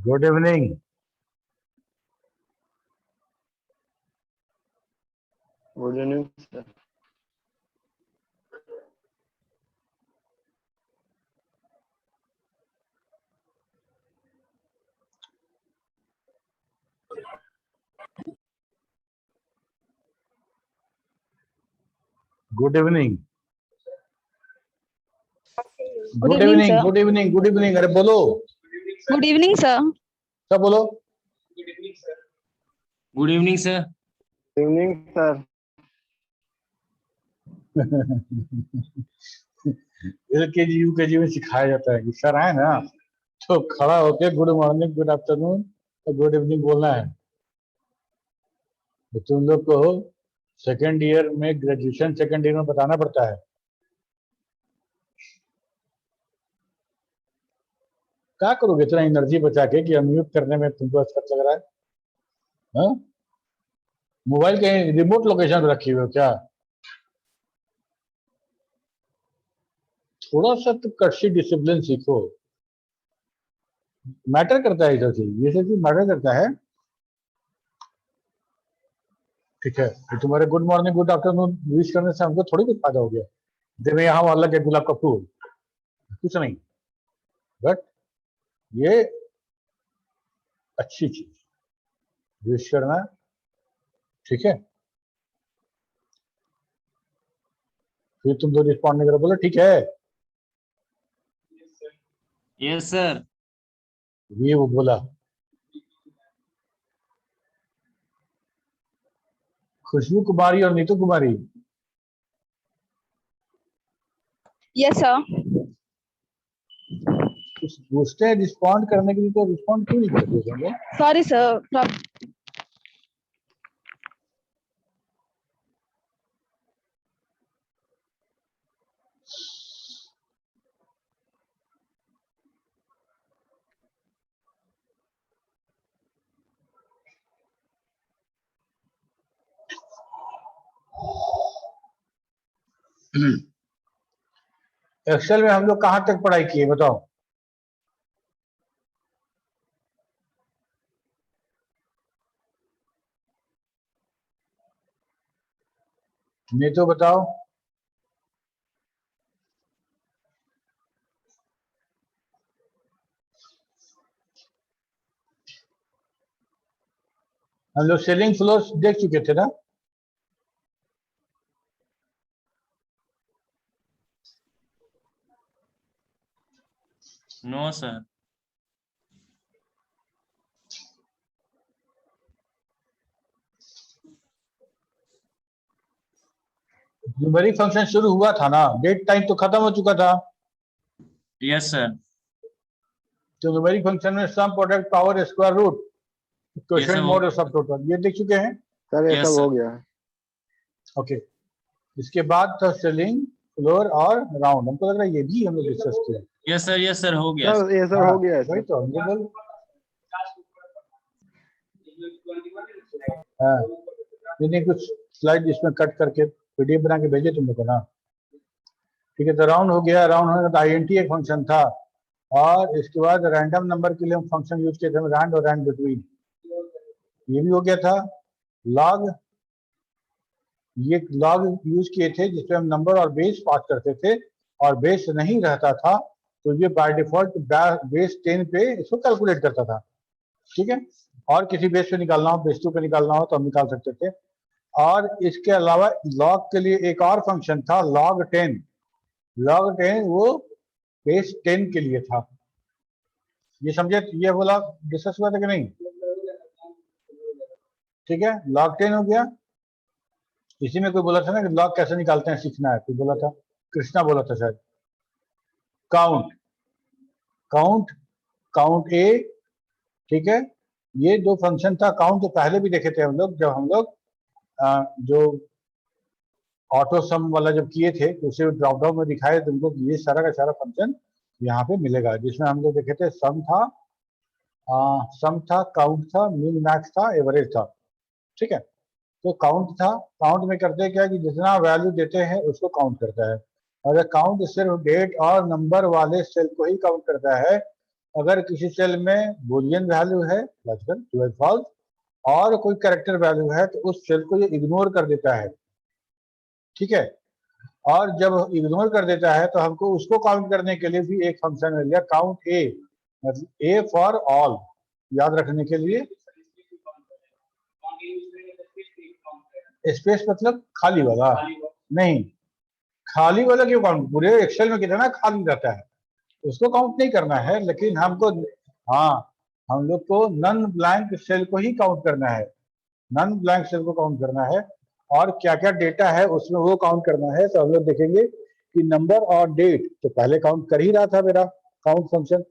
Good evening. Good evening sir. Good evening. Good evening sir. Good evening good evening. अरे बोलो। Good evening sir. सब बोलो। Good evening sir. Good evening sir. Evening sir. LKG UKG में सिखाया जाता है कि सर आए ना तो खड़ा होके good morning good afternoon good evening बोलना है। तो तुम लोग को सेकेंड ईयर में ग्रेजुएशन सेकेंड ईयर में बताना पड़ता है। क्या करोगे इतना एनर्जी बचा के कि अनम्यूट करने में तुमको अच्छा लग रहा है? हाँ? मोबाइल कहीं रिमोट लोकेशन पे रखी हुई हो क्या? थोड़ा सा तो कड़शी डिसिप्लिन सीखो। मैटर करता है ये सब चीज मैटर करता है। ठीक है, तो तुम्हारे good morning good afternoon wish करने से हमको थोड़ी कुछ फायदा हो गया। देखो यहाँ वाला के गुलाब का फूल कुछ नहीं, बट ये अच्छी चीज विश करना। ठीक है, फिर तुम तो रिस्पॉन्ड नहीं करो, बोलो ठीक है। Yes sir. ये वो बोला। खुशबू कुमारी और नीतू कुमारी। Yes sir. पूछते हैं रिस्पॉन्ड करने के लिए, तो रिस्पॉन्ड क्यों नहीं करते तुम लोग? Sorry sir. एक्सेल में हम लोग कहाँ तक पढ़ाई किए बताओ? नहीं तो बताओ। हम लोग सेलिंग फ्लोर्स देख चुके थे ना? No sir. न्यूमेरिक फंक्शन शुरू हुआ था ना, डेट टाइम तो खत्म हो चुका था। Yes sir. तो न्यूमेरिक फंक्शन में sum product power square root question वो- मोड और सब टोटल ये देख चुके हैं। सर ये Yes, सब sir. हो गया है। ओके, इसके बाद था सेलिंग फ्लोर और राउंड। हमको लग रहा है ये भी हम लोग डिस्कस किया। यस सर हो गया। सर ये सब हो गया है वही सर। तो हम लोग हाँ, नहीं कुछ स्लाइड इसमें कट करके पीडीएफ बना के भेजे तुम लोग को ना। ठीक है, तो राउंड हो गया। राउंड होने का आईएनटी एक फंक्शन था, और इसके बाद रैंडम नंबर के लिए हम फंक्शन यूज किए थे, रैंड और रैंड बिटवीन, ये भी हो गया था। लॉग, ये लॉग यूज किए थे जिसमें हम नंबर और बेस पास करते थे, और बेस नहीं रहता था तो ये बाय डिफॉल्ट बेस 10 पे इसको कैलकुलेट करता था। ठीक है, और किसी बेस पे निकालना हो, बेस 2 पे निकालना हो तो हम निकाल सकते थे। और इसके अलावा लॉग के लिए एक और फंक्शन था लॉग 10। लॉग 10 वो बेस 10 के लिए था। ये समझे? ये बोला डिस्कस हुआ था कि नहीं? ठीक है, लॉग 10 हो गया। इसी में कोई बोला था ना कि लॉग कैसे निकालते हैं सीखना है, कोई बोला था, कृष्णा बोला था शायद। काउंट, काउंट, काउंट ए। ठीक है, ये दो फंक्शन था। काउंट तो पहले भी देखे थे हम लोग, जब हम लोग जो ऑटो सम वाला जब किए थे तो उसे ड्रॉप डाउन में दिखाए तुमको कि ये सारा का सारा फंक्शन यहाँ पे मिलेगा, जिसमें हम लोग देखे थे सम था, काउंट था, मिन मैक्स था, एवरेज था। ठीक है, तो काउंट था। काउंट में करते क्या कि जितना वैल्यू देते हैं उसको काउंट करता है, और काउंट सिर्फ डेट और नंबर वाले सेल को ही काउंट करता है, अगर किसी सेल में बुलियन वैल्यू है लॉजिकल ट्रू या फॉल्स और कोई कैरेक्टर वैल्यू है तो उस सेल को ये इग्नोर कर देता है, ठीक है। और जब इग्नोर कर देता है तो हमको उसको काउंट करने के लिए भी एक फंक्शन मिल गया काउंट ए, मतलब ए फॉर ऑल, याद रखने के लिए। स्पेस मतलब खाली वाला नहीं, खाली वाला क्यों काउंट, पूरे एक्सेल में कितना खाली रहता है उसको काउंट नहीं करना है, लेकिन हमको हाँ हम लोग को नन ब्लैंक सेल को ही काउंट करना है, नन ब्लैंक सेल को काउंट करना है और क्या क्या डेटा है उसमें वो काउंट करना है। तो हम लोग देखेंगे कि नंबर और डेट तो पहले काउंट कर ही रहा था मेरा काउंट फंक्शन,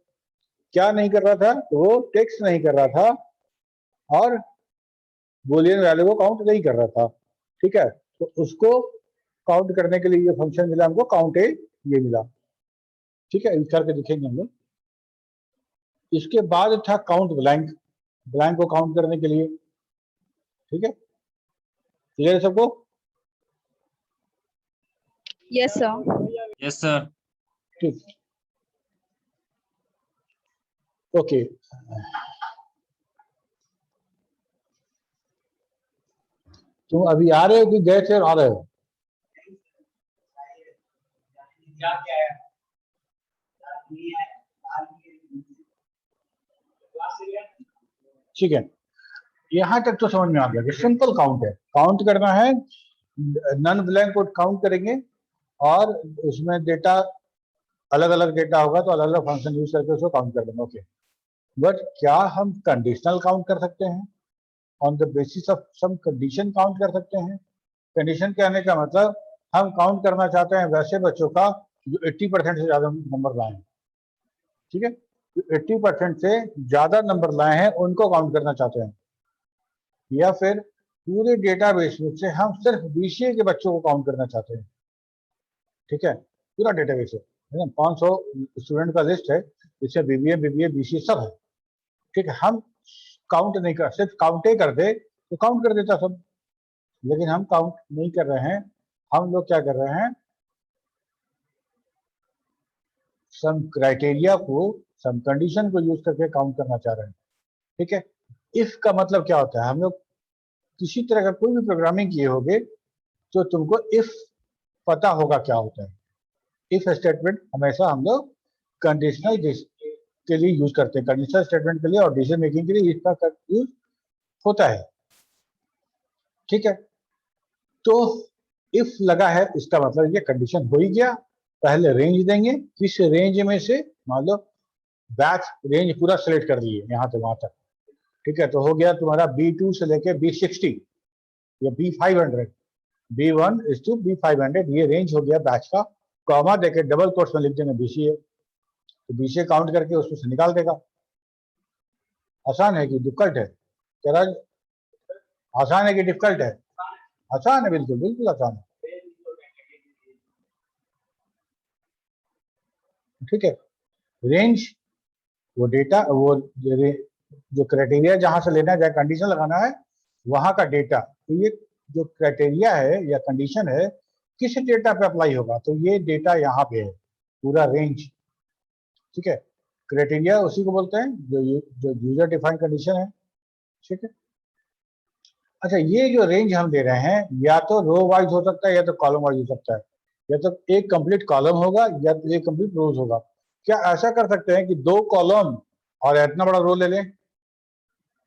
क्या नहीं कर रहा था तो वो टेक्स्ट नहीं कर रहा था और बुलियन वैल्यू को काउंट नहीं कर रहा था, ठीक है। तो उसको काउंट करने के लिए ये फंक्शन मिला हमको काउंट ए, ये मिला, ठीक है। इस करके दिखेंगे हम लोग। इसके बाद था काउंट ब्लैंक, ब्लैंक को काउंट करने के लिए, ठीक है। क्लियर है सबको? Yes, sir. Yes, sir. ठीक, ओके। तुम अभी आ रहे हो कि गए थे और आ रहे हो? ठीक है, यहां तक तो समझ में आ गया कि सिंपल काउंट है, काउंट करना है, नन ब्लैंक को काउंट करेंगे और उसमें डेटा अलग अलग डेटा होगा तो अलग अलग फंक्शन यूज करके उसको काउंट कर देंगे, ओके। बट क्या हम कंडीशनल काउंट कर सकते हैं, on the basis of some condition count कर सकते हैं? कंडीशन कहने का मतलब हम काउंट करना चाहते हैं वैसे बच्चों का जो 80% से ज्यादा नंबर लाए हैं, ठीक है। जो 80% से ज्यादा नंबर लाए हैं उनको काउंट करना चाहते हैं, या फिर पूरे डेटाबेस में से हम सिर्फ बीसीए के बच्चों को काउंट करना चाहते हैं, ठीक है। पूरा डेटाबेस है ना, 500 स्टूडेंट का लिस्ट है, इसमें बीबीए बीबीए बीसीए सब है, ठीक है। हम काउंट नहीं कर, सिर्फ काउंट ही कर दे तो काउंट कर देता सब, लेकिन हम काउंट नहीं कर रहे हैं। हम लोग क्या कर रहे हैं, सम क्राइटेरिया को, सम कंडीशन को यूज करके काउंट करना चाह रहे हैं, ठीक है। इफ का मतलब क्या होता है, हम लोग किसी तरह का कोई भी प्रोग्रामिंग किए होगे तो तुमको इफ पता होगा क्या होता है। इफ स्टेटमेंट हमेशा हम लोग कंडीशनल के लिए यूज करते हैं, कंडीशनल स्टेटमेंट के लिए और डिसीजन मेकिंग के लिए इसका यूज होता है, ठीक है। तो इफ लगा है इसका मतलब ये कंडीशन हो ही गया, पहले रेंज देंगे, किस रेंज में से, मान लो बैच रेंज पूरा सेलेक्ट कर लिए यहाँ से वहां तक, ठीक है। तो हो गया तुम्हारा B2 से लेके B60 या B500, B1 is to B500, ये रेंज हो गया बैच का। कॉमा देके डबल कोट्स में लिख देंगे BCA, तो BCA काउंट करके उसमें से निकाल देगा। आसान है कि डिफिकल्ट है? कह रहा आसान है कि डिफिकल्ट है? आसान है, बिल्कुल बिल्कुल आसान है, ठीक है। रेंज वो डेटा, वो जो क्राइटेरिया जहां से लेना है, जहाँ कंडीशन लगाना है वहां का डेटा, तो ये जो क्राइटेरिया है या कंडीशन है किस डेटा पे अप्लाई होगा, तो ये डेटा यहाँ पे है पूरा रेंज, ठीक है। क्राइटेरिया उसी को बोलते हैं जो यूजर डिफाइंड कंडीशन है, ठीक है। अच्छा, ये जो रेंज हम दे रहे हैं या तो रो वाइज हो सकता है या तो कॉलम वाइज हो सकता है, या तो एक कंप्लीट कॉलम होगा या तो एक कंप्लीट रोज होगा। क्या ऐसा कर सकते हैं कि 2 कॉलम और इतना बड़ा रो ले लें,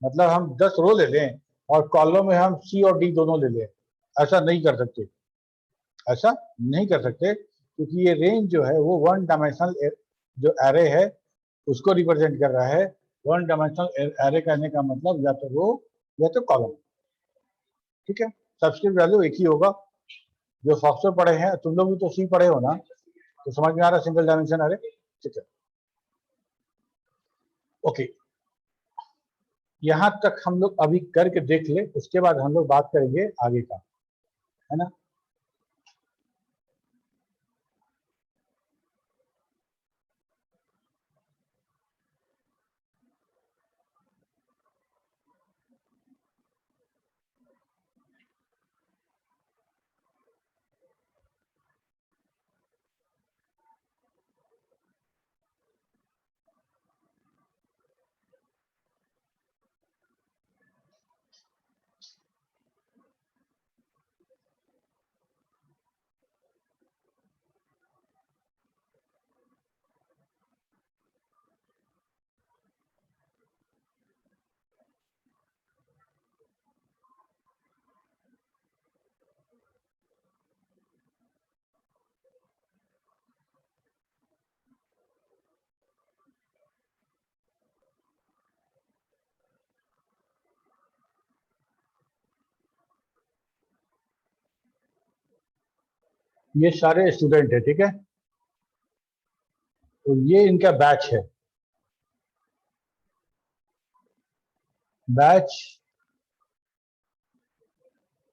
मतलब हम 10 रो ले लें और कॉलम में हम सी और डी दोनों ले लें? ऐसा नहीं कर सकते, ऐसा नहीं कर सकते, क्योंकि ये रेंज जो है वो वन डायमेंशनल जो एरे है उसको रिप्रेजेंट कर रहा है। वन डायमेंशनल एरे कहने का मतलब या तो रो या तो कॉलम, ठीक है। सब्स्क्रिप्ट वैल्यू एक ही होगा। जो सॉफ्टवेयर पढ़े हैं, तुम लोग भी तो सी पढ़े हो ना, तो समझ में आ रहा है सिंगल डायमेंशन एरे, ठीक है, ओके। यहां तक हम लोग अभी करके देख ले, उसके बाद हम लोग बात करेंगे आगे का, है ना। ये सारे स्टूडेंट है, ठीक है। तो ये इनका बैच है, बैच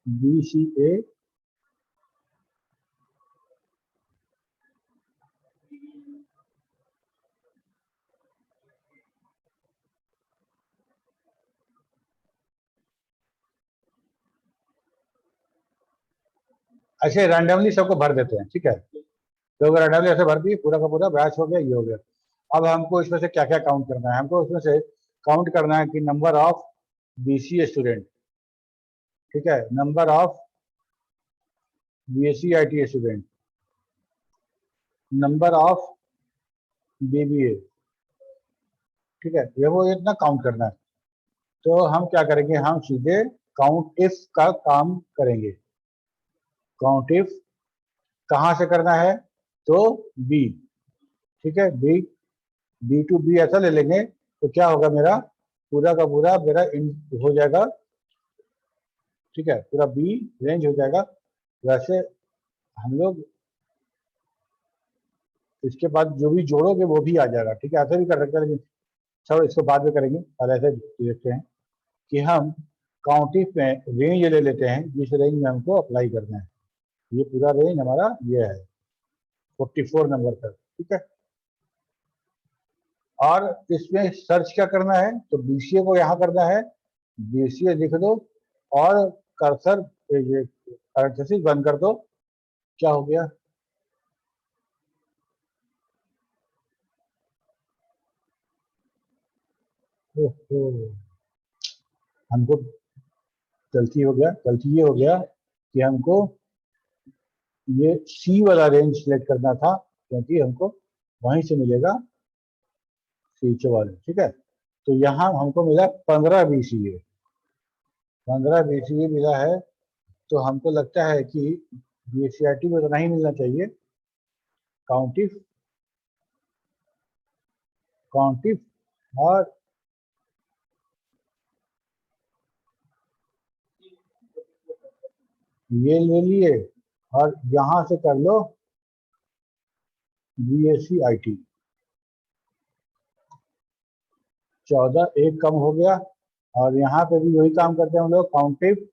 BCA ऐसे रैंडमली सबको भर देते हैं, ठीक है। तो अगर रैंडमली ऐसे भर दिए, पूरा का पूरा बैच हो गया, ये हो गया। अब हमको इसमें से क्या क्या काउंट करना है, हमको इसमें से काउंट करना है कि नंबर ऑफ BCA स्टूडेंट, ठीक है, number of BSc IT student, number of BBA, ठीक है, ये वो इतना काउंट करना है। तो हम क्या करेंगे, हम सीधे काउंट इफ का काम करेंगे। काउंट इफ कहाँ से करना है, तो बी, ठीक है, बी टू बी ऐसा ले लेंगे, तो क्या होगा, मेरा पूरा का पूरा मेरा इन हो जाएगा, ठीक है, पूरा बी रेंज हो जाएगा। वैसे हम लोग इसके बाद जो भी जोड़ोगे वो भी आ जाएगा, ठीक है, ऐसे भी कर सकते हैं, लेकिन चलो इसको बाद में करेंगे, पहले ऐसे देखते हैं कि हम काउंट इफ में रेंज ले लेते हैं, जिस रेंज में हमको अप्लाई करना है। ये पूरा रेंज हमारा ये है 44 नंबर तक, ठीक है। और इसमें सर्च क्या करना है, तो BCA को यहाँ करना है, BCA लिख दो और कर्सर ये पैरेंथेसिस बंद कर दो। क्या हो गया, ओहो, हमको गलती हो गया, गलती ये हो गया कि हमको ये C वाला रेंज सिलेक्ट करना था, क्योंकि हमको वहीं से मिलेगा C वाले, ठीक है। तो यहाँ हमको मिला 15 BCA, 15 BCA मिला है। तो हमको लगता है कि BCIT में तो नहीं मिलना चाहिए, काउंटिफ, काउंटिफ और ये ले लिए और यहाँ से कर लो BSc IT, 14 एक कम हो गया। और यहाँ पे भी वही काम करते हैं हम लोग, काउंटिव,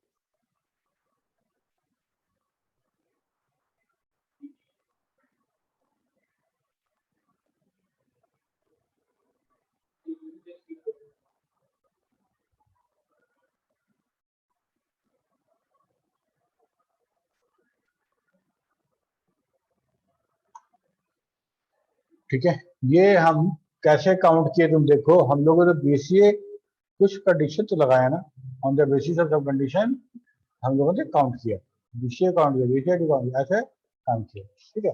ठीक है। ये हम कैसे काउंट किए, तुम देखो, हम लोगों ने BCA कुछ कंडीशन तो लगाया ना, on the basis of the condition हम लोगों ने काउंट किया, BCA काउंट किया, BCIT काउंट किया, ऐसे काम किया, ठीक है।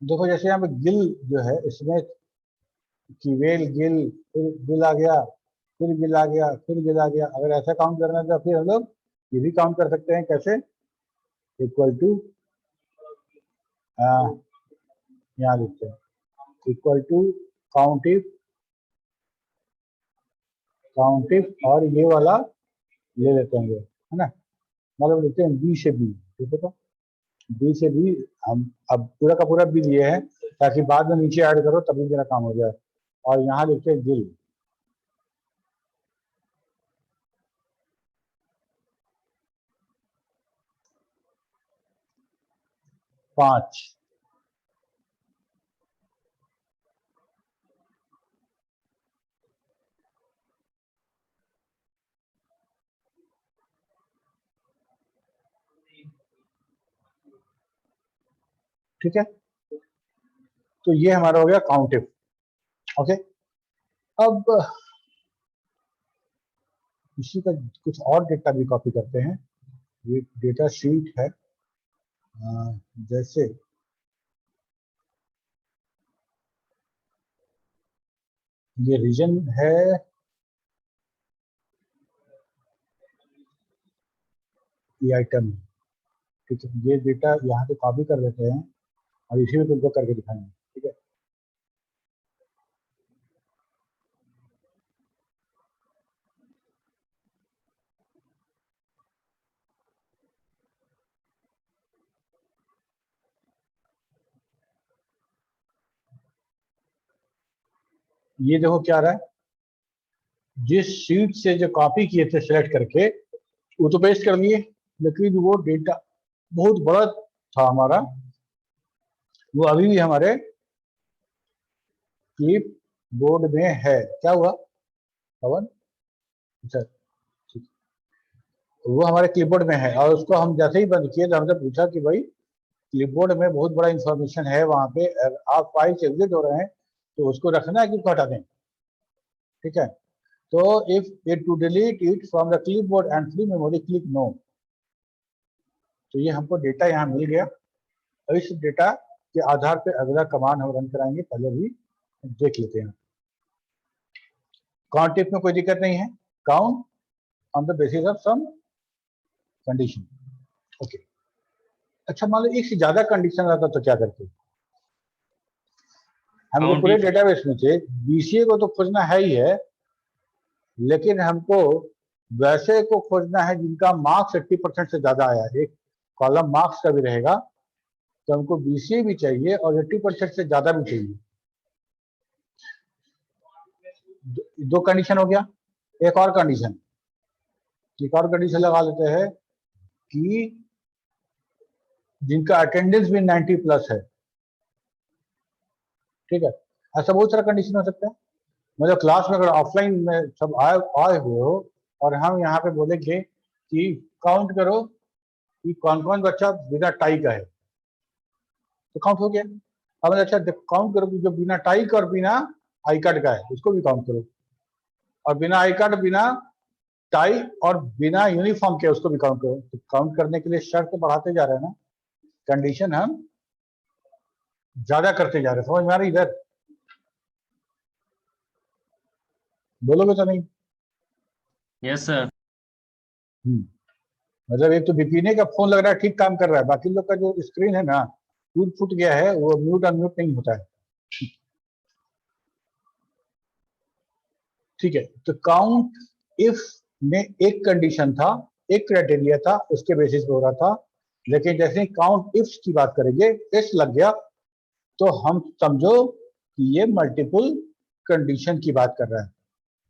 देखो जैसे यहाँ पे गिल जो है, इसमें कीवेल गिल, फिर गिल आ गया, फिर गिल आ गया, फिर गिल आ गया। अगर ऐसा काउंट करना है तो फिर हम लोग ये भी काउंट कर सकते हैं, कैसे, इक्वल टू, यहाँ लिखते हैं, इक्वल टू काउंटिफ, काउंटिफ और ये वाला ले लेते हैं, है ना, मतलब लिखते हैं बी से बी, ठीक है। तो बी से बी हम अब पूरा का पूरा बी लिए हैं, ताकि बाद में नीचे ऐड करो तभी मेरा काम हो जाए। और यहाँ लिखते हैं गिल, 5, ठीक है। तो ये हमारा हो गया काउंटिव, ओके। अब इसी का कुछ और डेटा भी कॉपी करते हैं, ये डेटा शीट है, जैसे ये रीजन है, ये आइटम, ठीक है, ये डेटा यहाँ पे कॉपी कर लेते हैं और इसी में तुमको करके दिखाएंगे, ठीक है। ये देखो क्या रहा है, जिस शीट से जो कॉपी किए थे सिलेक्ट करके वो तो पेस्ट कर लिए, लेकिन वो डेटा बहुत बड़ा था हमारा, वो अभी भी हमारे क्लिप बोर्ड में है। क्या हुआ पवन? अच्छा, ठीक। वो हमारे क्लिपबोर्ड में है और उसको हम जैसे ही बंद किए तो हमसे पूछा कि भाई क्लिपबोर्ड में बहुत बड़ा इंफॉर्मेशन है वहां पे, अगर आप फाइल से एग्जिट हो रहे हैं तो उसको रखना है कि उसको हटा दें। ठीक है, तो if it to delete it from the clipboard and free memory click no. तो ये हमको डेटा यहाँ मिल गया और इस डेटा के आधार पे अगला कमांड हम रन कराएंगे, पहले भी देख लेते हैं। काउंट इफ में कोई दिक्कत नहीं है, count on the basis of some condition. Okay, अच्छा मान लो एक से ज्यादा कंडीशन रहता तो क्या करते? हमको Count पूरे if- डेटाबेस में से बीसीए को तो खोजना है ही है, लेकिन हमको वैसे को खोजना है जिनका मार्क्स 80% से ज्यादा आया है। एक कॉलम मार्क्स का भी रहेगा, तो हमको बीसीए भी चाहिए और 80% से ज्यादा भी चाहिए। दो कंडीशन हो गया। एक और कंडीशन लगा लेते हैं कि जिनका अटेंडेंस भी 90 प्लस है। ठीक है, ऐसा बहुत सारा कंडीशन हो सकता है। मतलब क्लास में अगर ऑफलाइन में सब आए हुए हो और हम यहाँ पे बोलेंगे कि काउंट करो कि कौन कौन बच्चा बिना टाई का है, तो काउंट हो गया। अब अच्छा काउंट करो कि जो बिना टाई का और बिना आई कार्ड का है उसको भी काउंट करो, और बिना आई कार्ड, बिना टाई और बिना यूनिफॉर्म के उसको भी काउंट करो। तो काउंट करने के लिए शर्त तो बढ़ाते जा रहे हैं ना, कंडीशन हम ज्यादा करते जा रहे हैं। समझ में आ रही इधर? बोलोगे तो नहीं? Yes, sir. मतलब एक तो बिपिने का फोन लग रहा है ठीक काम कर रहा है, बाकी लोग का जो स्क्रीन है ना टूट फूट गया है, वो म्यूट अनम्यूट नहीं होता है। ठीक है, तो काउंट इफ में एक कंडीशन था, एक क्राइटेरिया था, उसके बेसिस पे हो रहा था। लेकिन जैसे ही काउंट इफ्स की बात करेंगे, एस लग गया, तो हम समझो कि ये मल्टीपल कंडीशन की बात कर रहा है।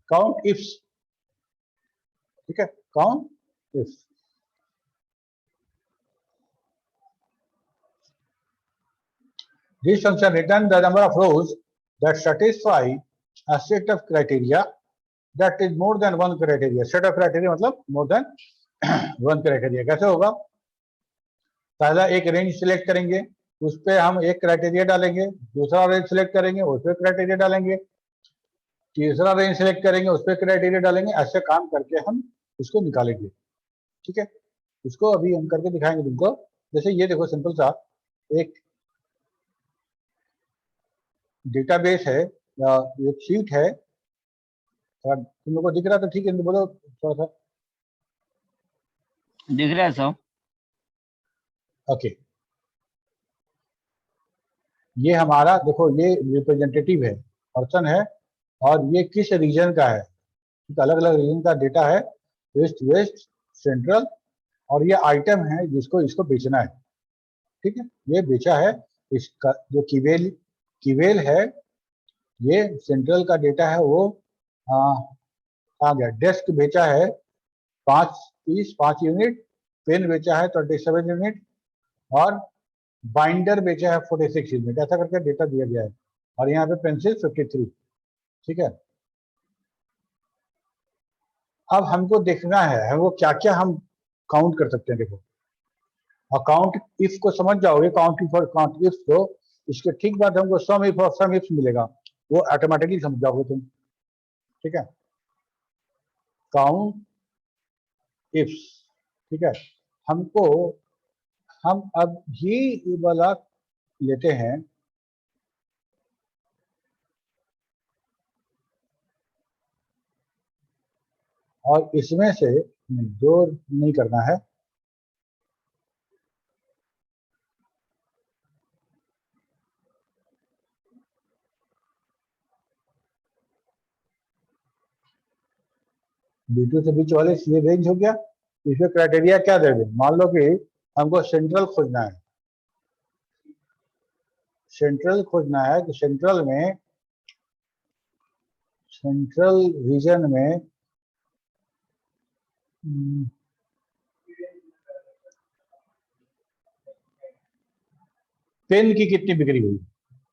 काउंट इफ्स, ठीक है, count ifs. This function returns the number of rows that satisfy a set of criteria that is more than one criteria. Set of criteria मतलब more than one criteria। कैसे होगा? पहला एक रेंज सिलेक्ट करेंगे, उस पर हम एक क्राइटेरिया डालेंगे, दूसरा रेंज सिलेक्ट करेंगे, उस पर क्राइटेरिया डालेंगे, तीसरा रेंज सिलेक्ट करेंगे, उस पर क्राइटेरिया डालेंगे। ऐसे काम करके हम उसको निकालेंगे। ठीक है, इसको अभी हम करके दिखाएंगे तुमको। जैसे ये देखो सिंपल सा एक डेटाबेस है या एक शीट है, अगर तुम लोग को दिख रहा तो ठीक है, बोलो थोड़ा सा। दिख रहा है सब। ओके, ये हमारा देखो, ये रिप्रेजेंटेटिव है, पर्सन है, और ये किस रीजन का है। अलग अलग रीजन का डेटा है, ईस्ट वेस्ट सेंट्रल, और ये आइटम है जिसको इसको बेचना है। ठीक है, ये बेचा है। इसका जो कीवेल है, ये सेंट्रल का डेटा है, वो आ गया। डेस्क बेचा है 5 यूनिट, पेन बेचा है 27 यूनिट, और बाइंडर बेचा है 46 यूनिट। ऐसा करके डेटा दिया गया है, और यहाँ पे पेंसिल 53। ठीक है, अब हमको देखना है वो क्या क्या हम काउंट कर सकते हैं। देखो, अकाउंट इफ को समझ जाओगे, काउंट इफ और काउंट इफ को, इसके ठीक बाद हमको सम इफ और सम इफ मिलेगा, वो ऑटोमेटिकली समझ जाओगे तुम। ठीक है, काउंट इफ्स। ठीक है, हमको हम अब ये वाला लेते हैं, और इसमें से दो नहीं करना है, B2 से बीच वाले ये रेंज हो गया। इसमें क्राइटेरिया क्या दे दें? मान लो कि हमको सेंट्रल खोजना है, तो सेंट्रल में सेंट्रल रीजन में पेन की कितनी बिक्री हुई,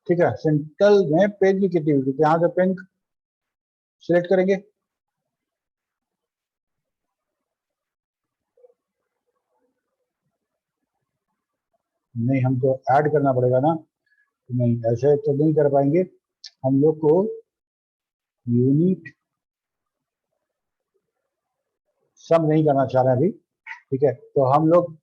ठीक है। सेंट्रल में पेन की कितनी बिक्री, तो यहाँ से पेन सिलेक्ट करेंगे। नहीं, हमको ऐड करना पड़ेगा ना, नहीं ऐसे तो नहीं कर पाएंगे। हम लोग को यूनिट सम नहीं करना चाह रहे अभी, ठीक है। तो हम लोग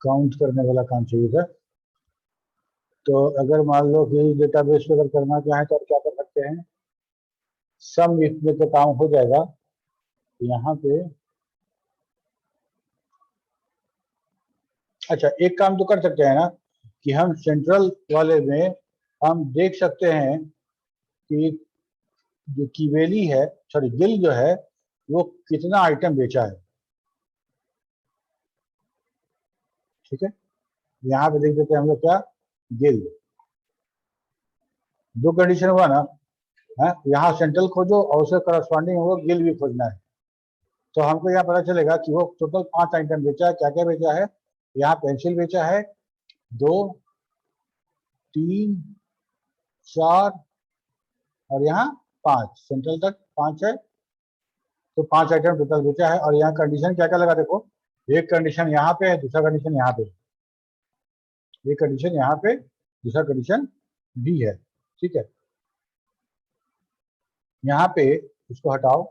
काउंट करने वाला काम चाहिए था। तो अगर मान लो कि डेटाबेस पे अगर करना चाहें तो क्या कर सकते हैं, सम इसमें तो काम हो जाएगा। यहाँ पे अच्छा, एक काम तो कर सकते हैं ना कि हम सेंट्रल वाले में हम देख सकते हैं कि जो कीवेली है, सॉरी गिल जो है, वो कितना आइटम बेचा है, ठीक है। यहाँ पे देख देते हैं हम लोग क्या, गिल, दो कंडीशन हुआ ना है। यहाँ सेंट्रल खोजो और उससे करस्पॉन्डिंग वो गिल भी खोजना है। तो हमको यहाँ पता चलेगा कि वो टोटल 5 आइटम बेचा है। क्या क्या बेचा है, यहाँ पेंसिल बेचा है 2, 3, 4 और यहाँ 5, सेंट्रल तक 5 है। तो 5 आइटम टोटल बेचा है। और यहाँ कंडीशन क्या क्या लगा देखो, एक कंडीशन यहाँ पे है, दूसरा कंडीशन यहाँ पे, एक कंडीशन यहाँ पे, दूसरा कंडीशन भी है, ठीक है। यहाँ पे इसको हटाओ,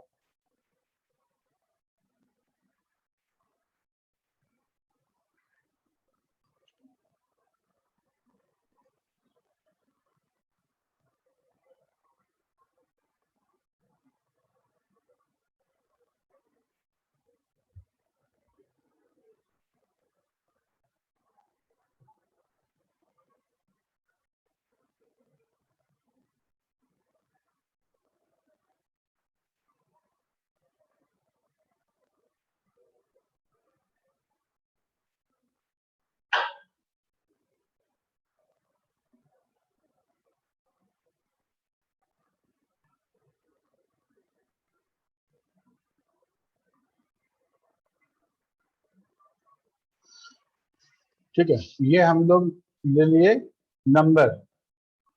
ठीक है। ये हम लोग ले लिए नंबर,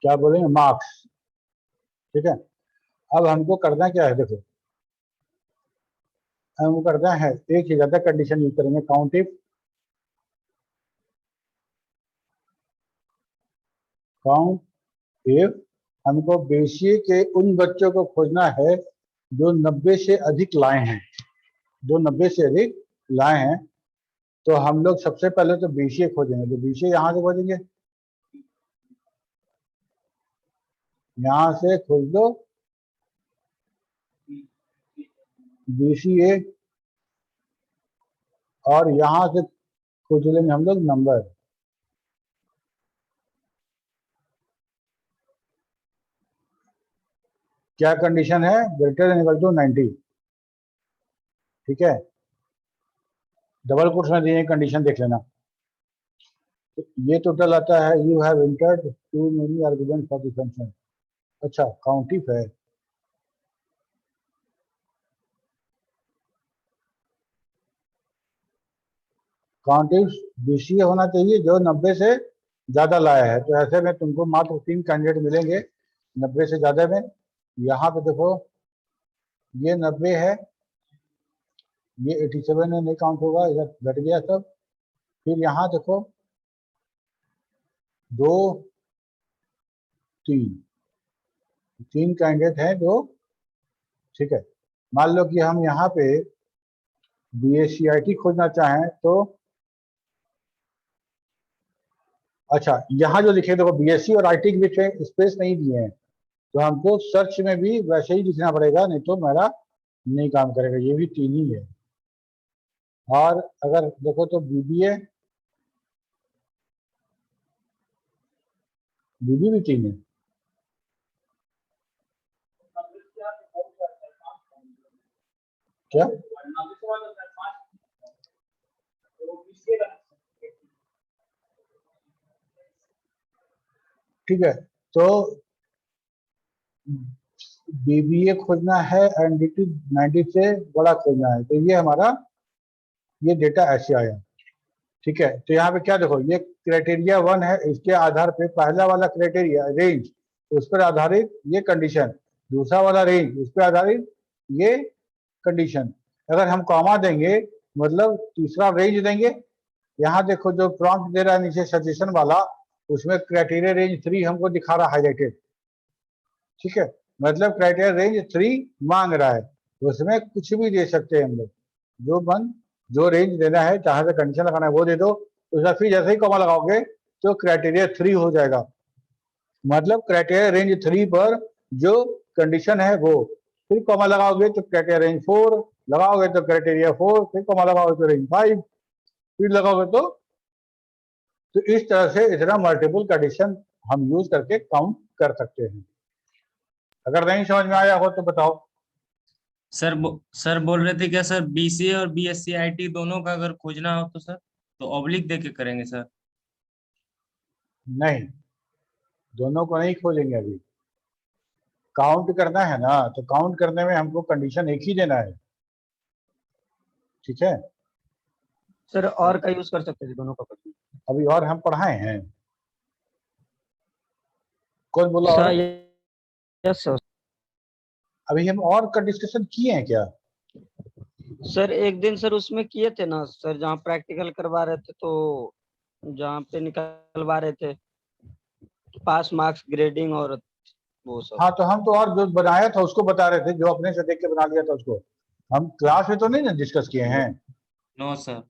क्या बोलेंगे, मार्क्स, ठीक है। अब हमको करना क्या है देखो, हमको करना है एक से ज्यादा कंडीशन यूज करेंगे। काउंट इफ, काउंट इफ हमको बेसिए के उन बच्चों को खोजना है जो 90 से अधिक लाए हैं, जो 90 से अधिक लाए हैं। तो हम लोग सबसे पहले तो बीसीए खोजेंगे। तो बीसीए यहाँ से खोजेंगे, यहाँ से खोज दो बीसीए, और यहाँ से खोज लेंगे हम लोग नंबर। क्या कंडीशन है, ग्रेटर देन इक्वल टू 90, ठीक है। डबल कोट्स में दिए कंडीशन देख लेना। तो ये टोटल आता है, you have entered too many argument for the function. अच्छा, काउंट इफ है, काउंट इफ बीसीए होना चाहिए जो 90 से ज्यादा लाया है। तो ऐसे में तुमको मात्र 3 कैंडिडेट मिलेंगे 90 से ज्यादा में। यहाँ पे देखो, ये 90 है, ये 87 है, नहीं काउंट होगा, इधर घट गया सब। फिर यहाँ देखो 2, 3, 3 कैंडिडेट हैं जो, ठीक है। मान लो कि हम यहाँ पे बीएससीआईटी खोजना चाहें तो, अच्छा यहाँ जो लिखे देखो बीएससी और आईटी के बीच में स्पेस नहीं दिए हैं, तो हमको सर्च में भी वैसे ही लिखना पड़ेगा, नहीं तो मेरा नहीं काम करेगा। ये भी 3 ही है। और अगर देखो तो बीबीए, बीबी भी 3 है। क्या ठीक है, तो बीबीए खोजना है, एनडीटी 90 से बड़ा खोजना है, तो ये हमारा ये डेटा ऐसे आया। ठीक है, तो यहाँ पे क्या देखो, ये क्राइटेरिया 1 है, इसके आधार पे पहला वाला क्राइटेरिया रेंज, उस पर आधारित ये कंडीशन, दूसरा वाला रेंज, उस पर आधारित ये कंडीशन। अगर हम कॉमा देंगे मतलब तीसरा रेंज देंगे। यहाँ देखो जो प्रॉम्प्ट दे रहा है नीचे सजेशन वाला, उसमें क्राइटेरिया रेंज 3 हमको दिखा रहा है हाईलाइटेड। ठीक है, मतलब क्राइटेरिया रेंज 3 मांग रहा है, उसमें कुछ भी दे सकते हैं हम लोग, जो रेंज देना है, जहां से कंडीशन लगाना है वो दे दो। उसका फिर जैसे ही कॉमा लगाओगे तो क्राइटेरिया 3 हो जाएगा, मतलब क्राइटेरिया रेंज 3 पर जो कंडीशन है वो, फिर कॉमा लगाओगे तो क्राइटेरिया रेंज 4 लगाओगे तो क्राइटेरिया 4, फिर कॉमा लगाओगे तो रेंज 5, फिर लगाओगे तो इस तरह से इतना मल्टीपल कंडीशन हम यूज करके काउंट कर सकते हैं। अगर नहीं समझ में आया हो तो बताओ। सर बोल रहे थे क्या सर, बीसीए और बीएससी आईटी दोनों का अगर खोजना हो तो सर, तो ऑब्लिक दे के करेंगे सर? नहीं, दोनों को नहीं खोलेंगे, अभी काउंट करना है ना, तो काउंट करने में हमको कंडीशन एक ही देना है। ठीक है, सर और का यूज कर सकते थे दोनों का कुछ? अभी और हम पढ़ाए हैं, कौन बोला और? Sir yes sir. अभी हम और का डिस्कशन किए हैं क्या? सर एक दिन सर उसमें किए थे ना सर, जहाँ प्रैक्टिकल करवा रहे थे, तो जहाँ पे निकलवा रहे थे पास मार्क्स, ग्रेडिंग और वो सब। हाँ, तो हम तो और जो बनाया था उसको बता रहे थे, जो अपने से देख के बना लिया था उसको हम क्लास में तो नहीं ना डिस्कस किए हैं। No sir.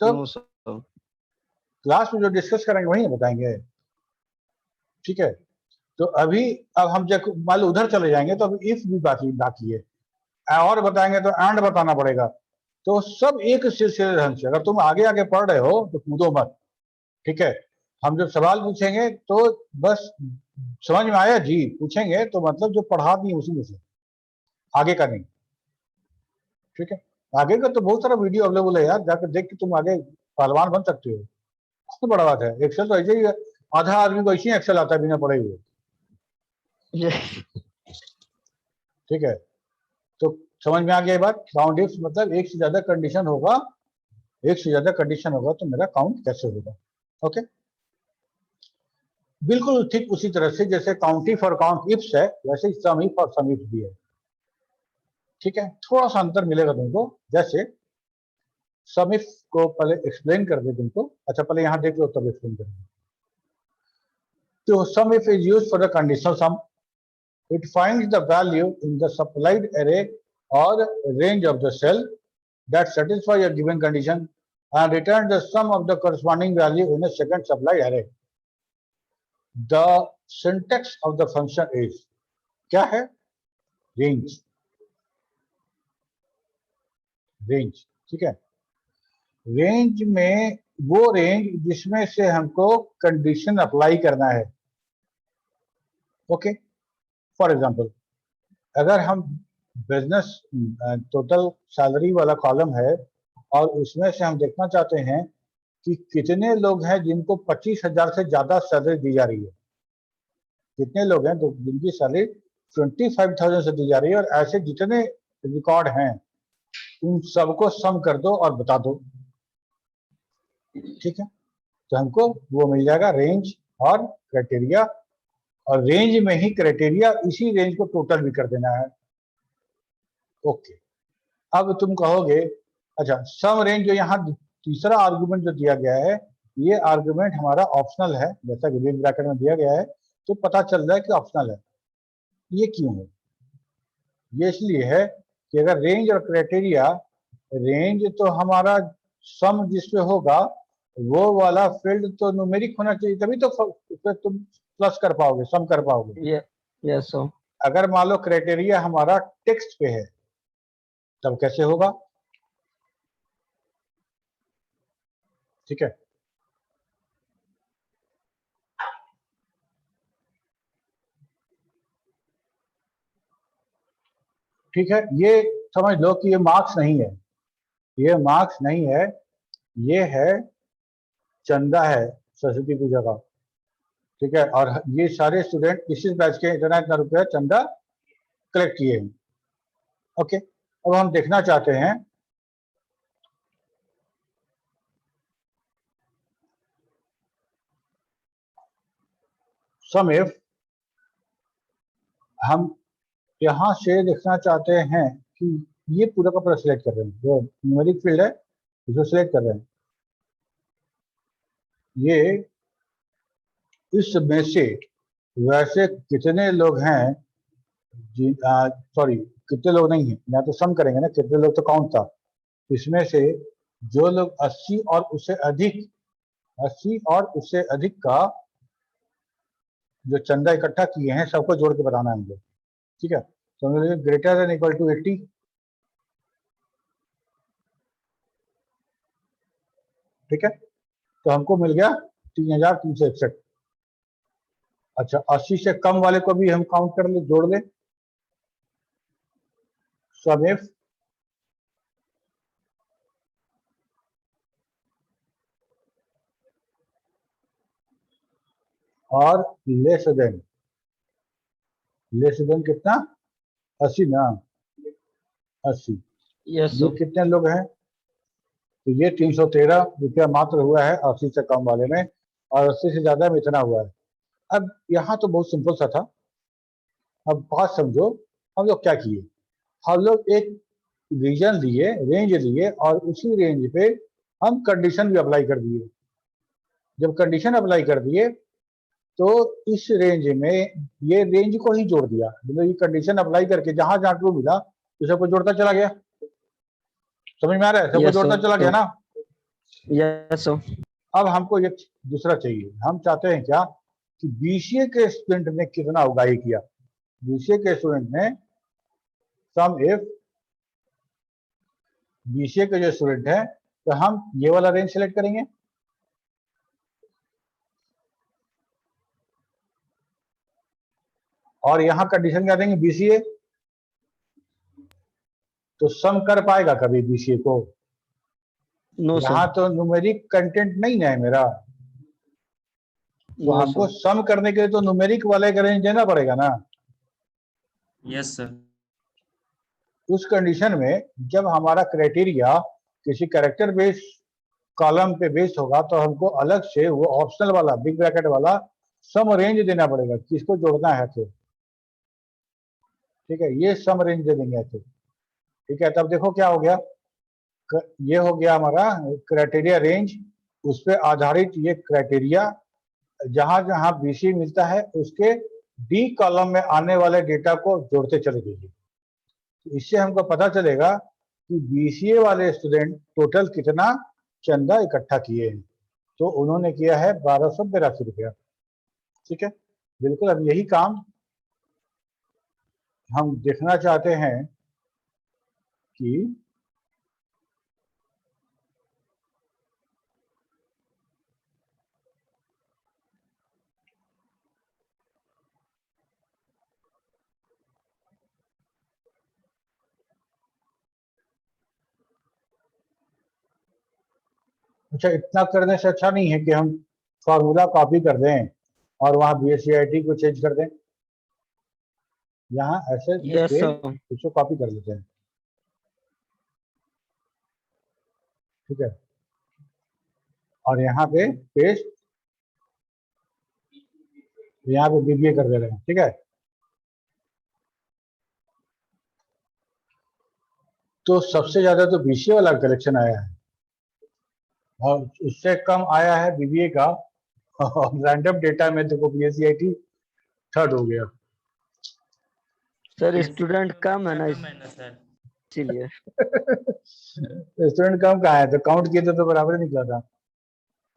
तो नो सर। क्लास में जो डिस्कस करेंगे वही बताएंगे। ठीक है, तो अभी अब हम जब मान लो उधर चले जाएंगे तो अभी इफ भी बाकी है, और बताएंगे तो एंड बताना पड़ेगा। तो सब एक सिलसिले ढंग से, अगर तुम आगे आगे पढ़ रहे हो तो कूदो मत। ठीक है, हम जब सवाल पूछेंगे तो बस समझ में आया जी पूछेंगे, तो मतलब जो पढ़ा दी उसी में से, आगे का नहीं। ठीक है, आगे का तो बहुत सारा वीडियो अवेलेबल है यार, जाकर देख के तुम आगे पहलवान बन सकते हो। बहुत बड़ा बात है, एक्सेल तो ऐसे ही है, आधा आदमी को ऐसे ही एक्सेल आता है बिना पढ़े हुए। ठीक है, तो समझ में आ गया ये बात। काउंट इफ मतलब एक से ज्यादा कंडीशन होगा, एक से ज्यादा कंडीशन होगा तो मेरा काउंट कैसे होगा। ओके, बिल्कुल ठीक उसी तरह से जैसे काउंट इफ और काउंट इफ्स है, वैसे ही सम इफ और सम इफ भी है। ठीक है, थोड़ा सा अंतर मिलेगा तुमको। जैसे सम इफ को पहले एक्सप्लेन कर दे तुमको, अच्छा पहले यहां देख लो तब एक्सप्लेन करेंगे। तो sum if is used for the conditional sum, it finds the value in the supplied array or range of the cell that satisfy a given condition and return the sum of the corresponding value in a second supply array. The syntax of the function is क्या है? Range. Range, ठीक है, range में वो range जिसमें से हमको condition apply करना है। ओके, फॉर एग्जांपल अगर हम बिजनेस टोटल सैलरी वाला कॉलम है और उसमें से हम देखना चाहते हैं कि कितने लोग हैं जिनको 25,000 से ज्यादा सैलरी दी जा रही है, कितने लोग हैं तो जिनकी सैलरी 25,000 से दी जा रही है, और ऐसे जितने रिकॉर्ड हैं उन सबको सम कर दो और बता दो। ठीक है, तो हमको वो मिल जाएगा रेंज और क्राइटेरिया, और रेंज में ही क्राइटेरिया, इसी रेंज को टोटल भी कर देना है। ओके, अब तुम कहोगे अच्छा सम रेंज, जो यहाँ तीसरा आर्गुमेंट जो दिया गया है, ये आर्गुमेंट हमारा ऑप्शनल है, जैसा कि ब्रैकेट में दिया गया है, तो पता चल रहा है कि ऑप्शनल है। ये क्यों है? ये इसलिए है कि अगर रेंज और क्राइटेरिया, रेंज तो हमारा सम जिसपे होगा वो वाला फील्ड तो न्यूमेरिक होना चाहिए, तभी तो तुम प्लस कर पाओगे, सम कर पाओगे। Yes sir. अगर मान लो क्राइटेरिया हमारा टेक्स्ट पे है तब कैसे होगा? ठीक है, ठीक है, ये समझ लो कि ये मार्क्स नहीं है, ये मार्क्स नहीं है, ये है चंदा है सरस्वती पूजा का। ठीक है, और ये सारे स्टूडेंट इस बैच के इतना इतना रुपया चंदा कलेक्ट किए हैं। ओके, अब हम देखना चाहते हैं सम इफ हम यहां से देखना चाहते हैं कि ये पूरा का पूरा सिलेक्ट कर रहे हैं, जो न्यूमेरिक फील्ड है उसको सिलेक्ट कर रहे हैं, ये इस में से वैसे कितने लोग हैं, सॉरी कितने लोग नहीं है, या तो सम करेंगे ना, कितने लोग तो काउंट था, इसमें से जो लोग 80 और उससे अधिक का जो चंदा इकट्ठा किए हैं सबको जोड़ के बताना है मुझे। ठीक है, तो ग्रेटर देन इक्वल टू 80, ठीक है, तो हमको मिल गया 3361। अच्छा, 80 से कम वाले को भी हम काउंट कर ले, जोड़ ले। सम इफ और लेस देन कितना, 80 ना, 80, यस ये सर। कितने लोग हैं, तो ये 313 रुपया मात्र हुआ है 80 से कम वाले में, और 80 से ज्यादा में इतना हुआ है। अब यहाँ तो बहुत सिंपल सा था, अब बात समझो, हम लोग क्या किए, हम लोग एक रीजन लिए, रेंज लिए, और उसी रेंज पे हम कंडीशन भी अप्लाई कर दिए। जब कंडीशन अप्लाई कर दिए तो इस रेंज में ये रेंज को ही जोड़ दिया, मतलब ये कंडीशन अप्लाई करके जहां जहां ट्रू मिला तो सबको जोड़ता चला गया। समझ में आ रहा है, सबको Yes, जोड़ता sir. चला गया ना। Yes sir. अब हमको ये दूसरा चाहिए, हम चाहते हैं क्या कि बीसीए के स्टूडेंट ने कितना उगाही किया। बीसीए के स्टूडेंट ने सम इफ बीसीए के जो स्टूडेंट है, तो हम ये वाला रेंज सेलेक्ट करेंगे, और यहां कंडीशन क्या देंगे, बीसीए। तो सम कर पाएगा कभी बीसीए को, नो यहाँ सर। तो न्यूमेरिक कंटेंट नहीं है मेरा, तो नो हमको सर। सम करने के लिए तो न्यूमेरिक वाले का रेंज देना पड़ेगा ना। Yes sir. उस कंडीशन में जब हमारा क्राइटेरिया किसी कैरेक्टर बेस कॉलम पे बेस्ड होगा, तो हमको अलग से वो ऑप्शनल वाला बिग ब्रैकेट वाला सम रेंज देना पड़ेगा, किसको जोड़ना है तो। ठीक है, ये सम रेंज दे देंगे तो। ठीक है, तब देखो क्या हो गया, ये हो गया हमारा क्राइटेरिया रेंज, उस पर आधारित ये क्राइटेरिया, जहां जहां बीसी मिलता है उसके डी कॉलम में आने वाले डेटा को जोड़ते चले जाइए। तो इससे हमको पता चलेगा कि बीसीए वाले स्टूडेंट टोटल कितना चंदा इकट्ठा किए हैं, तो उन्होंने किया है 1282 रुपया। ठीक है, बिल्कुल, अब यही काम हम देखना चाहते हैं कि अच्छा, इतना करने से अच्छा नहीं है कि हम फॉर्मूला कॉपी कर दें और वहां बीएससीआईटी को चेंज कर दें, यहाँ ऐसे यस पे सर। इसको कॉपी कर लेते हैं। ठीक है, और यहाँ पे पेस्ट, यहाँ पे बीबीए कर दे रहे हैं। ठीक है, तो सबसे ज्यादा तो बीसीए वाला कलेक्शन आया है, और उससे कम आया है बीबीए का, और रैंडम डेटा में देखो बीएससीआईटी थर्ड हो गया। सर स्टूडेंट कम है ना, सर। इसीलिए। स्टूडेंट कम कहाँ है, तो काउंट किए तो बराबर निकला था,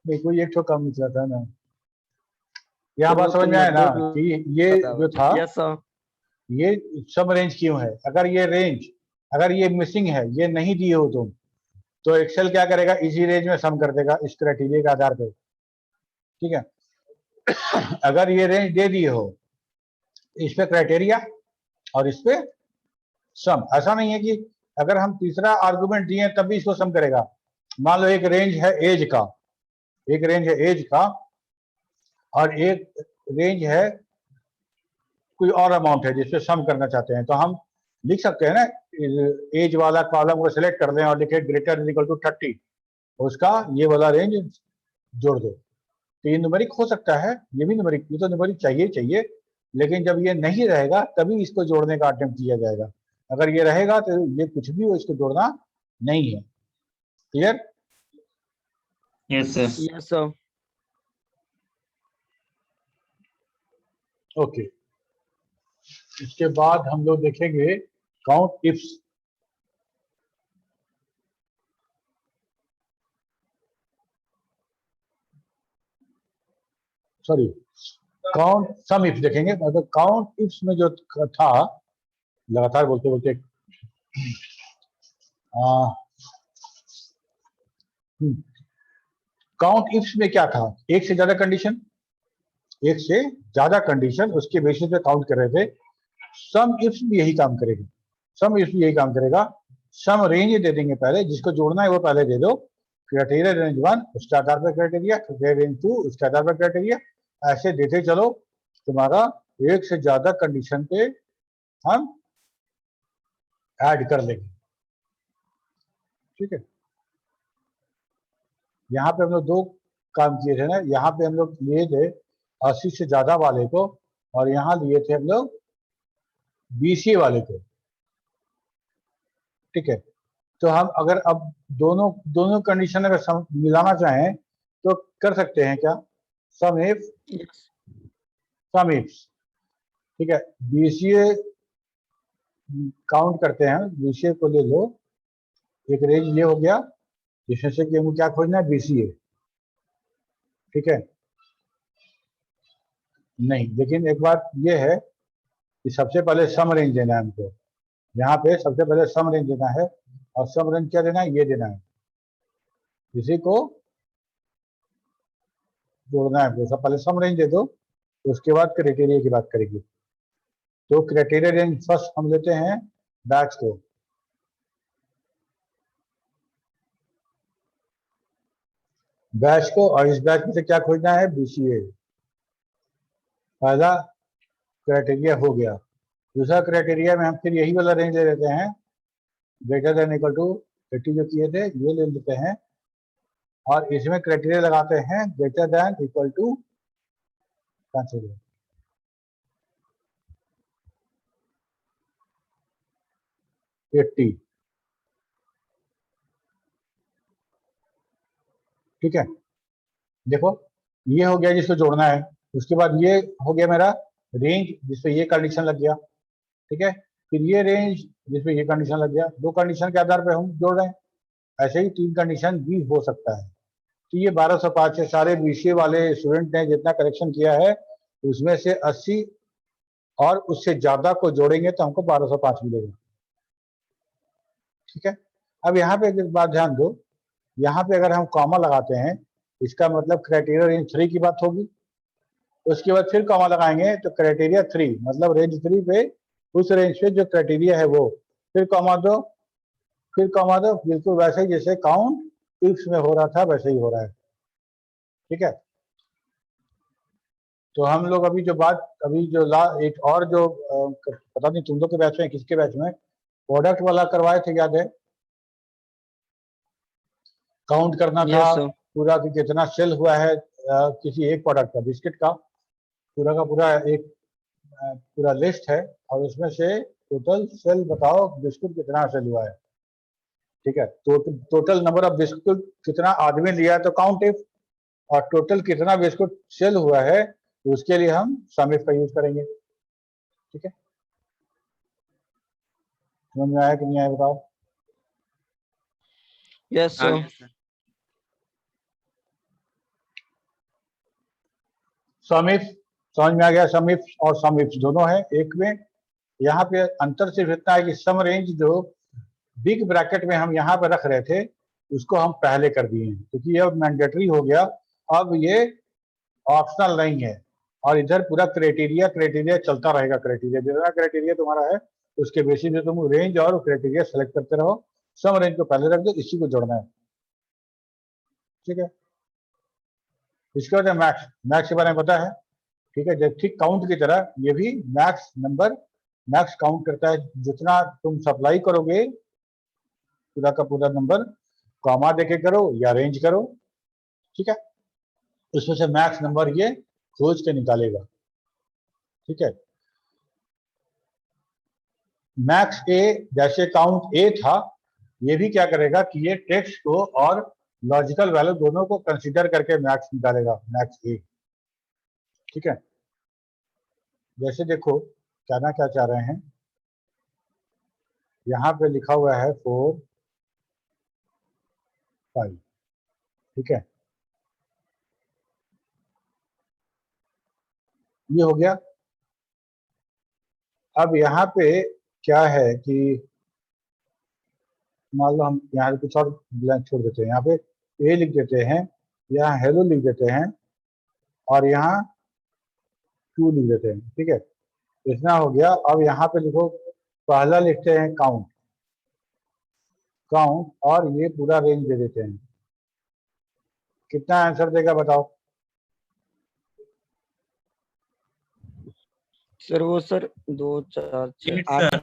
नहीं कोई एक ठो कम निकला था ना। यहाँ सर वो बात समझ तो में आया ना 90 कि ये जो था, यस सर। ये सब रेंज क्यों है। अगर ये रेंज, अगर ये मिसिंग है, ये नहीं दिए हो तुम, तो एक्सेल क्या करेगा, इसी रेंज में सम कर देगा इस क्राइटेरिया के आधार पे। ठीक है, अगर ये रेंज दे दिए हो, इस पे क्राइटेरिया और इस पे सम। ऐसा नहीं है कि अगर हम तीसरा आर्गुमेंट दिए तब भी इसको सम करेगा। मान लो एक रेंज है एज का, एक रेंज है एज का, और एक रेंज है, कोई और अमाउंट है जिसपे सम करना चाहते हैं, तो हम लिख सकते हैं ना, एज वाला कॉलम को सिलेक्ट कर दें और लिखे ग्रेटर इज इक्वल टू 30, उसका ये वाला रेंज जोड़ दो। तो ये न्यूमेरिक हो सकता है, ये भी न्यूमेरिक, ये तो न्यूमेरिक चाहिए, लेकिन जब ये नहीं रहेगा तभी इसको जोड़ने का अटेम्प्ट किया जाएगा। अगर ये रहेगा तो ये कुछ भी हो, इसको जोड़ना नहीं है। Clear? Yes sir. Yes sir. Okay, इसके बाद हम लोग देखेंगे count ifs. Sorry, count sum if देखेंगे। मतलब काउंट इफ्स में जो था, लगातार बोलते बोलते काउंट इफ्स में क्या था, एक से ज्यादा कंडीशन, एक से ज्यादा कंडीशन, उसके बेसिस पे काउंट कर रहे थे। सम इफ्स भी यही काम करेगा, सम इफ्स भी यही काम करेगा। सम रेंज दे देंगे पहले, जिसको जोड़ना है वो पहले दे दो, क्राइटेरिया रेंज 1 उसके आधार पर क्राइटेरिया, रेंज 2 उसके आधार पर क्राइटेरिया, ऐसे देते चलो, तुम्हारा एक से ज्यादा कंडीशन पे हम ऐड कर लेंगे। ठीक है, यहाँ पे हम लोग दो काम किए थे ना, यहाँ पे हम लोग लिए थे 80 से ज्यादा वाले को, और यहाँ लिए थे हम लोग BCA वाले को। ठीक है, तो हम अगर अब दोनों कंडीशन अगर मिलाना चाहें तो कर सकते हैं क्या, सम इफ, सम इफ्स। ठीक है, BCA काउंट करते हैं, BCA को ले लो, एक रेंज ये हो गया, जिसमें से कि हमको क्या खोजना है, BCA। ठीक है, नहीं, लेकिन एक बात ये है कि सबसे पहले सम रेंज देना है हमको, यहाँ पे सबसे पहले सम रेंज देना है, और सम रेंज क्या देना है, ये देना है, इसी को जोड़ना है। सब पहले सम रेंज दे दो, उसके बाद क्राइटेरिया की बात करेंगे। तो क्राइटेरिया रेंज फर्स्ट हम लेते हैं बैच को, और इस बैच में से क्या खोजना है, BCA। पहला क्राइटेरिया हो गया। दूसरा क्राइटेरिया में हम फिर यही वाला रेंज ले लेते हैं, ग्रेटर देन इक्वल टू 80 जो किए थे, ये ले लेते हैं, और इसमें क्राइटेरिया लगाते हैं ग्रेटर देन इक्वल टू 80। ठीक है, देखो ये हो गया जिसको जोड़ना है। उसके बाद ये हो गया मेरा रेंज जिसपे ये कंडीशन लग गया। ठीक है, फिर ये रेंज जिसपे ये कंडीशन लग गया। दो कंडीशन के आधार पे हम जोड़ रहे हैं, ऐसे ही 3 कंडीशन भी हो सकता है। तो ये 1205 है। सारे BCA वाले स्टूडेंट ने जितना करेक्शन किया है उसमें से 80 और उससे ज्यादा को जोड़ेंगे तो हमको 1205 मिलेगा। ठीक है, अब यहाँ पे एक बात ध्यान दो, यहाँ पे अगर हम कॉमा लगाते हैं इसका मतलब क्राइटेरिया रेंज 3 की बात होगी। उसके बाद फिर कॉमा लगाएंगे तो क्राइटेरिया 3 मतलब रेंज 3 पे, उस रेंज पे जो क्राइटेरिया है वो, फिर कॉमा दो, फिर कॉमा दो, बिल्कुल वैसे ही जैसे काउंट इफ्स में हो रहा था वैसे ही हो रहा है। ठीक है, तो हम लोग अभी जो बात, अभी जो एक और जो पता नहीं तुम लोग के बैच में किसके बैच में प्रोडक्ट वाला करवाए थे, याद है? काउंट करना था यस सर। पूरा कि कितना सेल हुआ है किसी एक प्रोडक्ट का, बिस्किट का पूरा एक पूरा लिस्ट है, और उसमें से टोटल सेल बताओ बिस्कुट कितना सेल हुआ है। ठीक है, टोटल नंबर ऑफ बिस्कुट कितना आदमी लिया है तो काउंट इफ, और टोटल कितना बिस्कुट सेल हुआ है तो उसके लिए हम सम इफ का यूज करेंगे। ठीक है, समझ में आया कि नहीं आया बताओ? यस आ सर। गया सर। सम इफ समझ में आ गया, सम इफ और सम इफ दोनों है एक में। यहाँ पे अंतर सिर्फ इतना है कि सम रेंज जो बिग ब्रैकेट में हम यहाँ पे रख रहे थे उसको हम पहले कर दिए हैं, क्योंकि ये मैंडेटरी हो गया, अब ये ऑप्शनल नहीं है। और इधर पूरा क्राइटेरिया चलता रहेगा, क्राइटेरिया जितना क्राइटेरिया तुम्हारा है उसके बेसिस पे तुम रेंज और क्राइटेरिया सेलेक्ट करते रहो। सम रेंज को पहले रख दो, इसी को जोड़ना है। ठीक है, इसके बाद मैक्स के बारे में पता है? ठीक है, जब ठीक काउंट की तरह ये भी मैक्स नंबर, मैक्स काउंट करता है। जितना तुम सप्लाई करोगे पूरा का पूरा नंबर, कॉमा देके करो या रेंज करो, ठीक है, उसमें से मैक्स नंबर ये खोज के निकालेगा। ठीक है, मैक्स ए जैसे काउंट ए था, ये भी क्या करेगा कि ये टेक्स्ट को और लॉजिकल वैल्यू दोनों को कंसीडर करके मैक्स निकालेगा, मैक्स ए। ठीक है, जैसे देखो कहना क्या चाह रहे हैं, यहाँ पे लिखा हुआ है 4 5, ठीक है, ये हो गया। अब यहाँ पे क्या है कि मान लो हम यहाँ पे कुछ और ब्लैंक छोड़ देते हैं, यहाँ पे ए लिख देते हैं, यहाँ हेलो लिख देते हैं और यहाँ 2 लिख देते हैं। ठीक है, इतना हो गया। अब यहाँ पे लिखो, पहला लिखते हैं काउंट, काउंट और ये पूरा रेंज दे देते हैं। कितना आंसर देगा बताओ? सर वो सर 2 4 6 8 8 सर,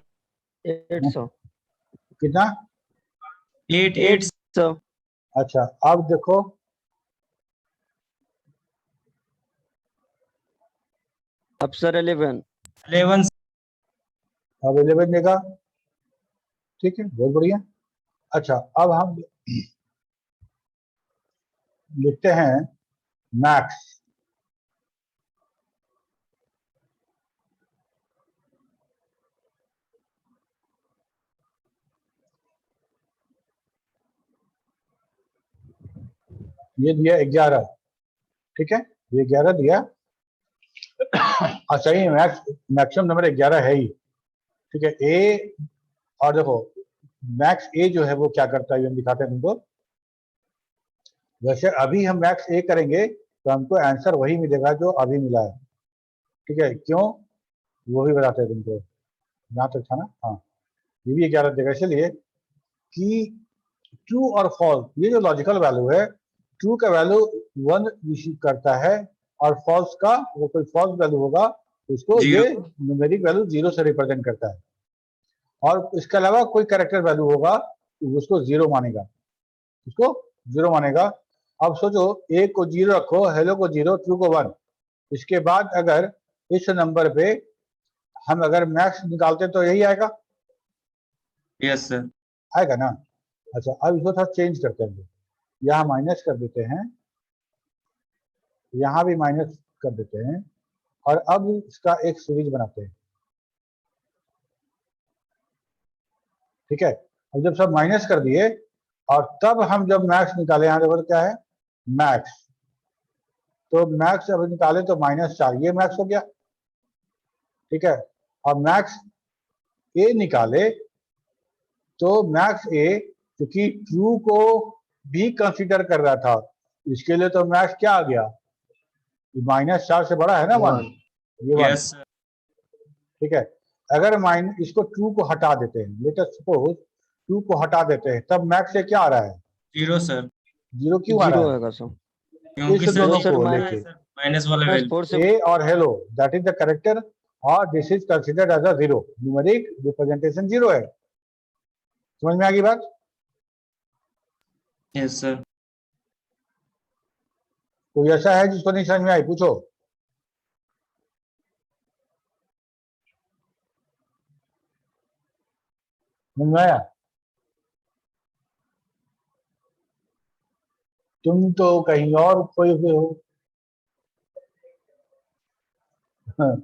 800 कितना? 8 800 अच्छा, अब देखो अब सर 11 11 अब 11 देगा। ठीक है, बहुत बढ़िया। अच्छा, अब हम लिखते हैं मैक्स, ये दिया 11, ठीक है, ये 11 दिया। अच्छा, ये मैक्सिमम नंबर 11 है ही। ठीक है, ए और देखो मैक्स ए जो है वो क्या करता है, ये हम दिखाते हैं तुमको। वैसे अभी हम मैक्स ए करेंगे तो हमको आंसर वही मिलेगा जो अभी मिला है। ठीक है, क्यों वो भी बताते हैं तुमको, जहाँ तक था ना। हाँ, ये भी 11 देगा, इसलिए कि ट्रू और फॉल्स, ये जो लॉजिकल वैल्यू है, ट्रू का वैल्यू 1 रिसीव करता है और फॉल्स का, वो कोई फॉल्स वैल्यू होगा उसको Zero. ये न्यूमेरिक वैल्यू 0 से रिप्रेजेंट करता है। और इसके अलावा कोई कैरेक्टर वैल्यू होगा तो उसको 0 मानेगा, उसको 0 मानेगा। अब सोचो, ए को 0 रखो, हेलो को 0, ट्रू को 1। इसके बाद अगर इस नंबर पे हम अगर मैक्स निकालते तो यही आएगा, यस सर, आएगा ना। अच्छा, अब इसको थोड़ा चेंज करते हैं, यहाँ माइनस कर देते हैं, यहाँ भी माइनस कर देते हैं और अब इसका एक सीरीज बनाते हैं। ठीक है, अब जब सब माइनस कर दिए और तब हम जब मैक्स निकाले, यहाँ देखो तो क्या है मैक्स, तो मैक्स अब निकाले तो -4, ये मैक्स हो गया। ठीक है, अब मैक्स ए निकाले तो मैक्स ए क्योंकि ट्रू को भी कंसीडर कर रहा था, इसके लिए तो मैक्स क्या आ गया, -4 से बड़ा है ना 1, ये 1। यस सर, ठीक है, अगर इसको ट्रू को हटा देते हैं, लेट अस सपोज ट्रू को हटा देते हैं, तब मैक्स से क्या आ रहा है, 0 सर, 0 क्यों आ रहा 0 है? आएगा सर क्योंकि इस सर दोनों ये को माइनस लेके माइनस वाला वैल्यू। 4 से ए और hello that is the character और this is considered as a 0, numeric representation 0 है। समझ में आ गई बात? यस सर, कोई ऐसा है जिसको नहीं समझ में आई, पूछो। समझ में आया? तुम तो कहीं और खोए हुए हो। हाँ,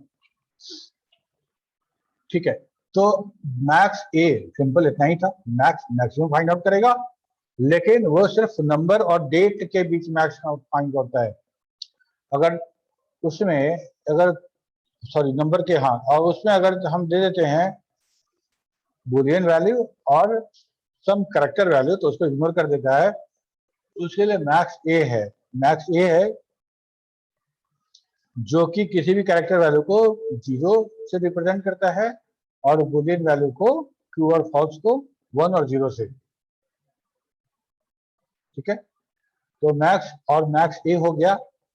ठीक है, तो मैक्स ए सिंपल इतना ही था, मैक्स मैक्सिमम फाइंड आउट करेगा, लेकिन वो सिर्फ नंबर और डेट के बीच मैक्स फाइंड करता है। अगर उसमें अगर सॉरी नंबर के, हाँ, और उसमें अगर हम दे देते हैं बुलियन वैल्यू और सम करेक्टर वैल्यू तो उसको इग्नोर कर देता है। उसके लिए मैक्स ए है, मैक्स ए है जो कि किसी भी कैरेक्टर वैल्यू को 0 से रिप्रेजेंट करता है और बुलियन वैल्यू को ट्रू और फॉल्स को 1 और 0 से। ठीक है, तो मैक्स और मैक्स ए हो गया।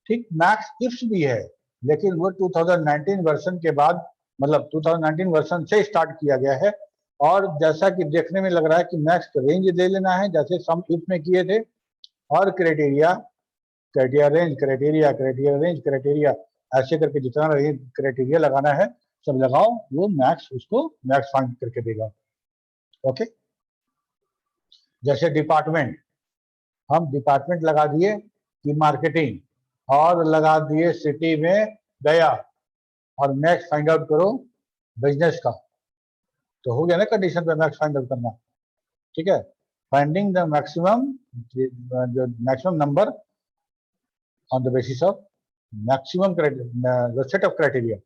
ठीक, मैक्स इफ्स भी है, लेकिन वो 2019 वर्जन के बाद, मतलब 2019 वर्जन से स्टार्ट किया गया है। और जैसा कि देखने में लग रहा है कि मैक्स रेंज ले लेना है, जैसे सम इफ में किए थे, और criteria range, criteria range, criteria, ऐसे करके जितना रेंज क्राइटेरिया लगाना है सब लगाओ, वो मैक्स उसको मैक्स फाइंड करके देगा। ओके, जैसे डिपार्टमेंट, हम डिपार्टमेंट लगा दिए कि मार्केटिंग, और लगा दिए सिटी में गया, और मैक्स फाइंड आउट करो बिजनेस का, तो हो गया ना कंडीशन पे मैक्स फाइंड आउट करना। ठीक है, फाइंडिंग द मैक्सिमम, जो maximum number on the basis of maximum the set of criteria,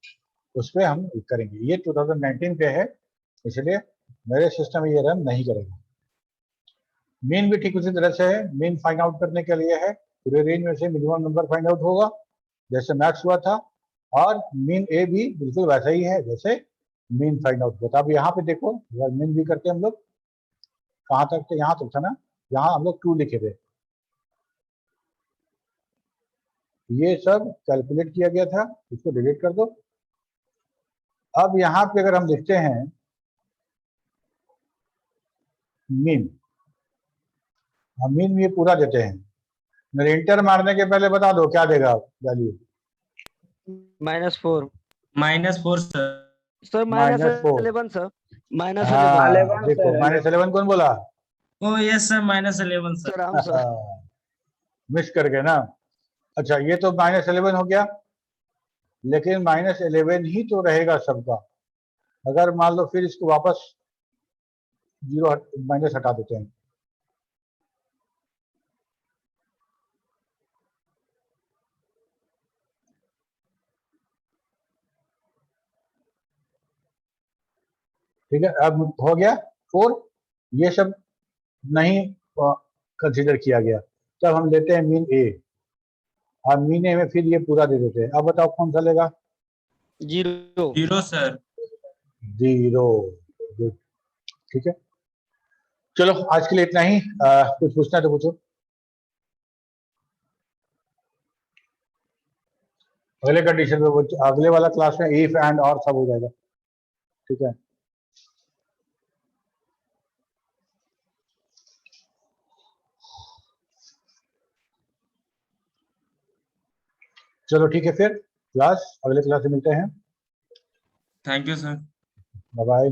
उस पर हम करेंगे। ये 2019 पे है, इसलिए मेरे सिस्टम में ये रन नहीं करेगा। मीन भी ठीक उसी तरह से है, मीन फाइंड आउट करने के लिए है, पूरे रेंज में से मिनिमम नंबर फाइंड आउट होगा जैसे मैक्स हुआ था, और मीन ए भी बिल्कुल वैसा ही है जैसे मीन फाइंड आउट हुआ था। अब यहाँ पे देखो, अगर मीन भी करते हम लोग, कहाँ तक थे, यहाँ तक था ना, यहाँ हम लोग 2 लिखे थे, ये सब कैलकुलेट किया गया था, इसको डिलीट कर दो। अब यहाँ पे अगर हम देखते हैं मीन, हम मीन में ये पूरा देते हैं, मेरे इंटर मारने के पहले बता दो क्या देगा वैल्यू। -4 -4 सर। सर, -4, -11 सर, -11 हाँ 11 देखो, सर, -11 कौन बोला? ओ यस सर, -11 सर। सर, हम सर। मिस कर गए ना। अच्छा, ये तो -11 हो गया, लेकिन -11 ही तो रहेगा सबका। अगर मान लो फिर इसको वापस 0 माइनस हटा देते हैं, ठीक है, अब हो गया 4, ये सब नहीं कंसीडर किया गया, तब हम लेते हैं मीन ए, और मीन ए में फिर ये पूरा दे देते हैं। अब बताओ कौन सा लेगा? 0। 0 सर। 0, गुड, ठीक है। चलो आज के लिए इतना ही, कुछ पूछना है तो पूछो। अगले कंडीशन में, अगले वाला क्लास में इफ एंड और सब हो जाएगा, ठीक है। चलो ठीक है, फिर क्लास, अगले क्लास में मिलते हैं। Thank you sir. Bye bye.